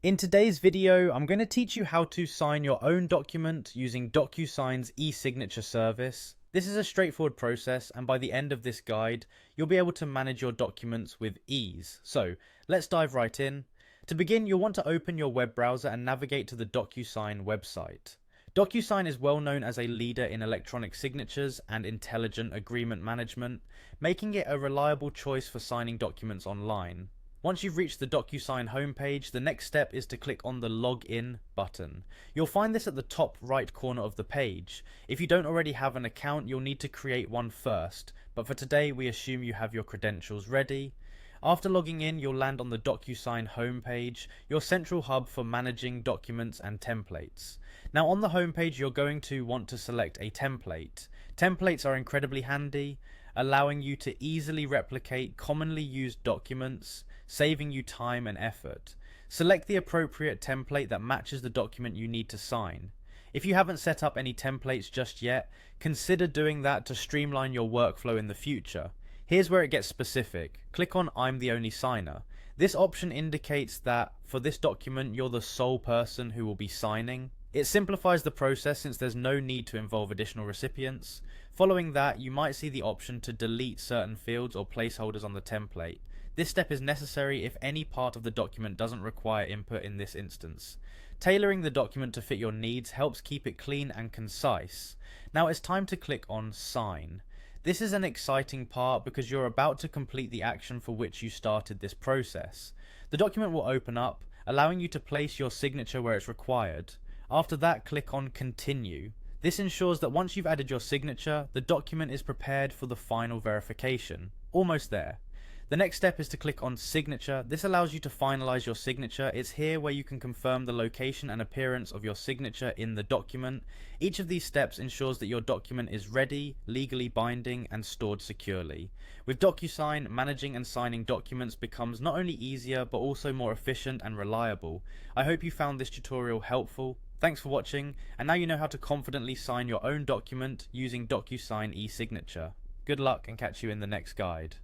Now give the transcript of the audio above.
In today's video, I'm going to teach you how to sign your own document using DocuSign's e-signature service. This is a straightforward process, and by the end of this guide, you'll be able to manage your documents with ease. So let's dive right in. To begin, you'll want to open your web browser and navigate to the DocuSign website. DocuSign is well known as a leader in electronic signatures and intelligent agreement management, making it a reliable choice for signing documents online. Once you've reached the DocuSign homepage, the next step is to click on the Login button. You'll find this at the top right corner of the page. If you don't already have an account, you'll need to create one first, but for today we assume you have your credentials ready. After logging in, you'll land on the DocuSign homepage, your central hub for managing documents and templates. Now on the homepage, you're going to want to select a template. Templates are incredibly handy, allowing you to easily replicate commonly used documents, saving you time and effort. Select the appropriate template that matches the document you need to sign. If you haven't set up any templates just yet, consider doing that to streamline your workflow in the future. Here's where it gets specific. Click on I'm the only signer. This option indicates that for this document you're the sole person who will be signing. It simplifies the process since there's no need to involve additional recipients. Following that, you might see the option to delete certain fields or placeholders on the template. This step is necessary if any part of the document doesn't require input in this instance. Tailoring the document to fit your needs helps keep it clean and concise. Now it's time to click on Sign. This is an exciting part because you're about to complete the action for which you started this process. The document will open up, allowing you to place your signature where it's required. After that, click on Continue. This ensures that once you've added your signature, the document is prepared for the final verification. Almost there. The next step is to click on Signature. This allows you to finalize your signature. It's here where you can confirm the location and appearance of your signature in the document. Each of these steps ensures that your document is ready, legally binding, and stored securely. With DocuSign, managing and signing documents becomes not only easier but also more efficient and reliable. I hope you found this tutorial helpful. Thanks for watching, and now you know how to confidently sign your own document using DocuSign e-signature. Good luck and catch you in the next guide.